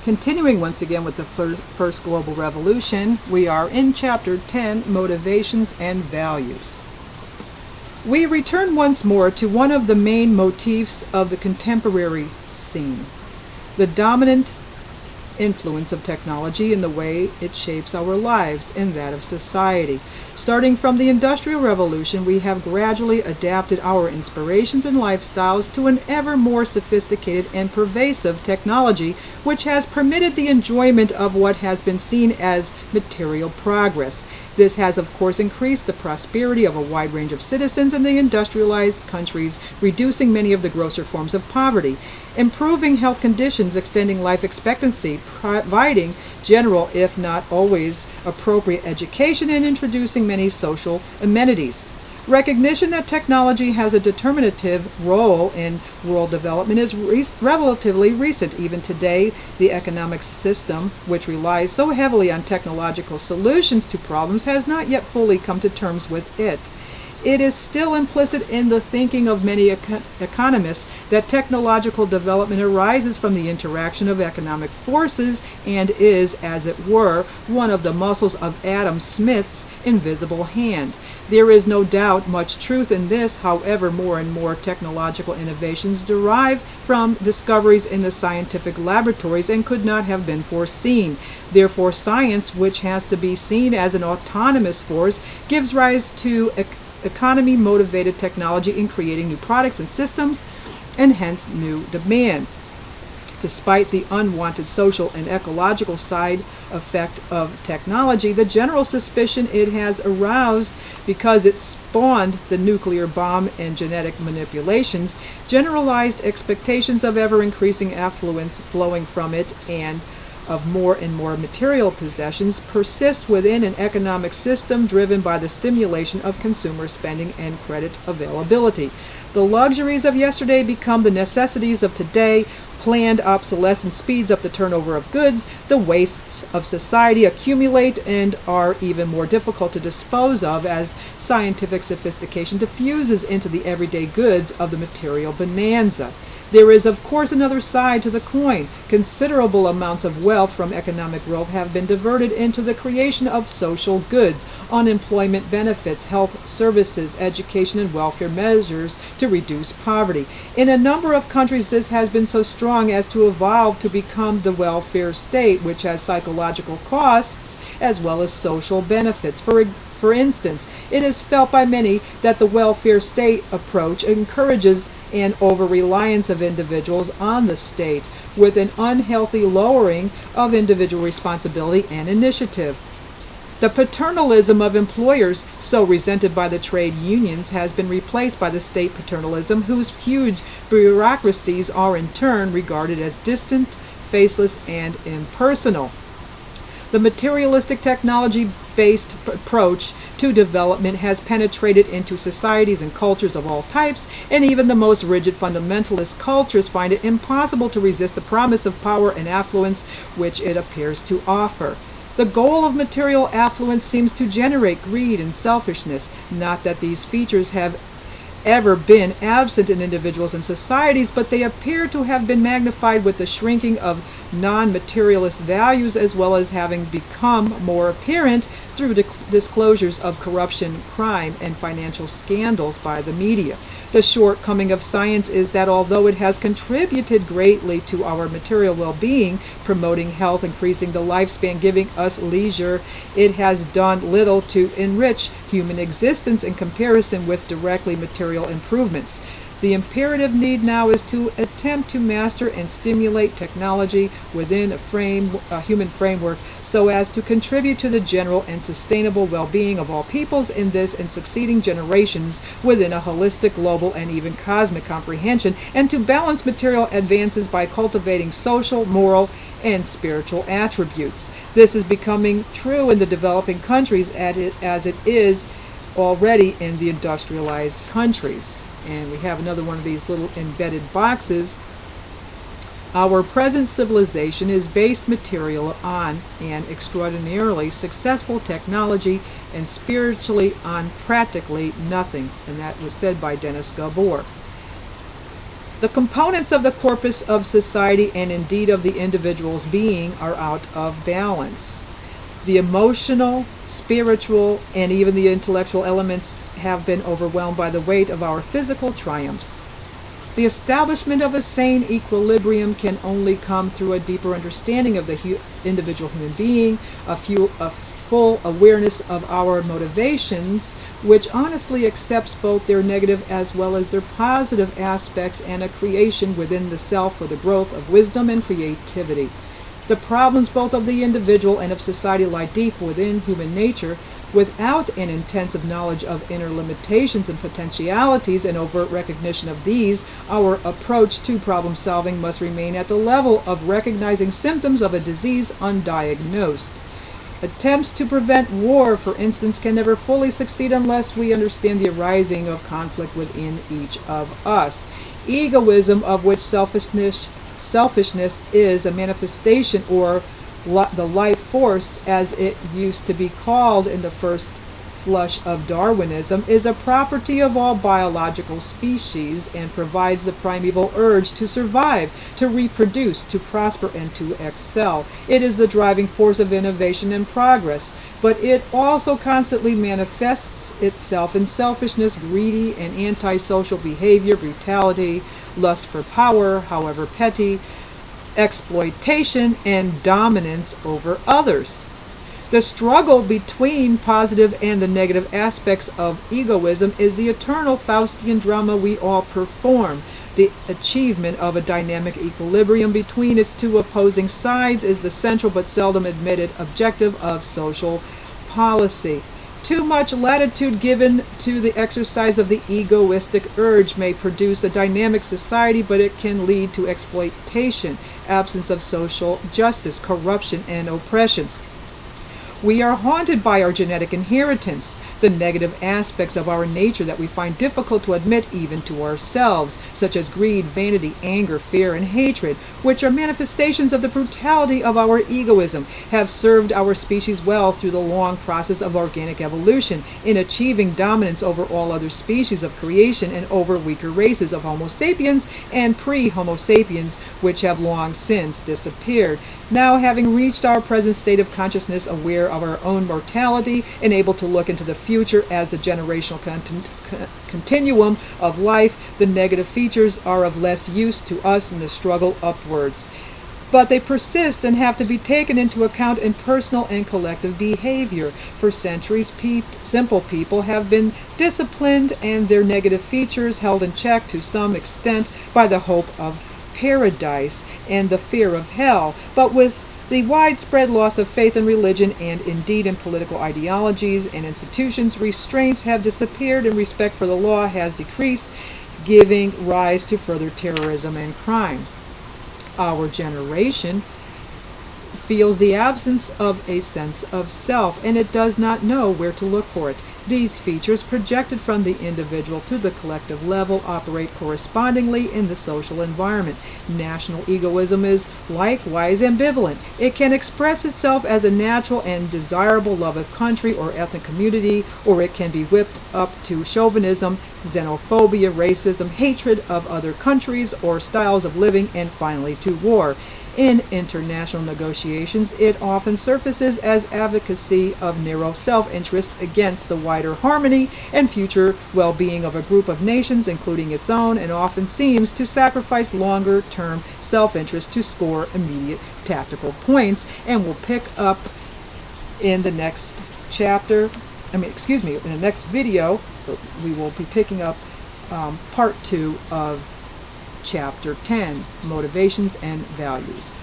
Continuing once again with the first global revolution, we are in chapter 10, Motivations and Values. We return once more to one of the main motifs of the contemporary scene, the dominant influence of technology in the way it shapes our lives and that of society. Starting from the Industrial Revolution, we have gradually adapted our inspirations and lifestyles to an ever more sophisticated and pervasive technology, which has permitted the enjoyment of what has been seen as material progress. This has, of course, increased the prosperity of a wide range of citizens in the industrialized countries, reducing many of the grosser forms of poverty, improving health conditions, extending life expectancy, providing general, if not always appropriate education, and introducing many social amenities. Recognition that technology has a determinative role in world development is relatively recent. Even today, the economic system, which relies so heavily on technological solutions to problems, has not yet fully come to terms with it. It is still implicit in the thinking of many economists that technological development arises from the interaction of economic forces and is, as it were, one of the muscles of Adam Smith's invisible hand. There is no doubt much truth in this. However, more and more technological innovations derive from discoveries in the scientific laboratories and could not have been foreseen. Therefore, science, which has to be seen as an autonomous force, gives rise to economy-motivated technology in creating new products and systems, and hence new demands. Despite the unwanted social and ecological side effect of technology, the general suspicion it has aroused because it spawned the nuclear bomb and genetic manipulations, generalized expectations of ever-increasing affluence flowing from it, and of more and more material possessions persist within an economic system driven by the stimulation of consumer spending and credit availability. The luxuries of yesterday become the necessities of today. Planned obsolescence speeds up the turnover of goods. The wastes of society accumulate and are even more difficult to dispose of as scientific sophistication diffuses into the everyday goods of the material bonanza. There is, of course, another side to the coin. Considerable amounts of wealth from economic growth have been diverted into the creation of social goods, unemployment benefits, health services, education, and welfare measures to reduce poverty. In a number of countries, this has been so strong as to evolve to become the welfare state, which has psychological costs as well as social benefits. For instance, it is felt by many that the welfare state approach encourages an over-reliance of individuals on the state, with an unhealthy lowering of individual responsibility and initiative. The paternalism of employers, so resented by the trade unions, has been replaced by the state paternalism, whose huge bureaucracies are in turn regarded as distant, faceless, and impersonal. The materialistic technology-based approach to development has penetrated into societies and cultures of all types, and even the most rigid fundamentalist cultures find it impossible to resist the promise of power and affluence which it appears to offer. The goal of material affluence seems to generate greed and selfishness. Not that these features have ever been absent in individuals and societies, but they appear to have been magnified with the shrinking of non-materialist values, as well as having become more apparent through disclosures of corruption, crime, and financial scandals by the media. The shortcoming of science is that although it has contributed greatly to our material well-being, promoting health, increasing the lifespan, giving us leisure, it has done little to enrich human existence in comparison with directly material improvements. The imperative need now is to attempt to master and stimulate technology within a human framework so as to contribute to the general and sustainable well-being of all peoples in this and succeeding generations within a holistic, global, and even cosmic comprehension, and to balance material advances by cultivating social, moral, and spiritual attributes. This is becoming true in the developing countries as it is already in the industrialized countries. And we have another one of these little embedded boxes. Our present civilization is based material on an extraordinarily successful technology and spiritually on practically nothing. And that was said by Dennis Gabor. The components of the corpus of society and indeed of the individual's being are out of balance. The emotional, spiritual, and even the intellectual elements have been overwhelmed by the weight of our physical triumphs. The establishment of a sane equilibrium can only come through a deeper understanding of the individual human being, a full awareness of our motivations, which honestly accepts both their negative as well as their positive aspects, and a creation within the self for the growth of wisdom and creativity. The problems both of the individual and of society lie deep within human nature. Without an intensive knowledge of inner limitations and potentialities and overt recognition of these, our approach to problem solving must remain at the level of recognizing symptoms of a disease undiagnosed. Attempts to prevent war, for instance, can never fully succeed unless we understand the arising of conflict within each of us. Egoism, of which selfishness is a manifestation, or the life force, as it used to be called in the first flush of Darwinism, is a property of all biological species and provides the primeval urge to survive, to reproduce, to prosper, and to excel. It is the driving force of innovation and progress, but it also constantly manifests itself in selfishness, greedy and antisocial behavior, brutality, lust for power, however petty, exploitation, and dominance over others. The struggle between positive and the negative aspects of egoism is the eternal Faustian drama we all perform. The achievement of a dynamic equilibrium between its two opposing sides is the central but seldom admitted objective of social policy. Too much latitude given to the exercise of the egoistic urge may produce a dynamic society, but it can lead to exploitation, absence of social justice, corruption, and oppression. We are haunted by our genetic inheritance, the negative aspects of our nature that we find difficult to admit even to ourselves, such as greed, vanity, anger, fear, and hatred, which are manifestations of the brutality of our egoism, have served our species well through the long process of organic evolution in achieving dominance over all other species of creation and over weaker races of Homo sapiens and pre-Homo sapiens, which have long since disappeared. Now, having reached our present state of consciousness, aware of our own mortality and able to look into the future as the generational continuum of life, the negative features are of less use to us in the struggle upwards. But they persist and have to be taken into account in personal and collective behavior. For centuries, simple people have been disciplined and their negative features held in check to some extent by the hope of paradise and the fear of hell. But with the widespread loss of faith in religion and indeed in political ideologies and institutions, restraints have disappeared and respect for the law has decreased, giving rise to further terrorism and crime. Our generation feels the absence of a sense of self, and it does not know where to look for it. These features, projected from the individual to the collective level, operate correspondingly in the social environment. National egoism is likewise ambivalent. It can express itself as a natural and desirable love of country or ethnic community, or it can be whipped up to chauvinism, xenophobia, racism, hatred of other countries or styles of living, and finally to war. In international negotiations, it often surfaces as advocacy of narrow self-interest against the wider harmony and future well-being of a group of nations, including its own, and often seems to sacrifice longer-term self-interest to score immediate tactical points. And we'll pick up in the next chapter, in the next video, we will be picking up part 2 of Chapter 10, Motivations and Values.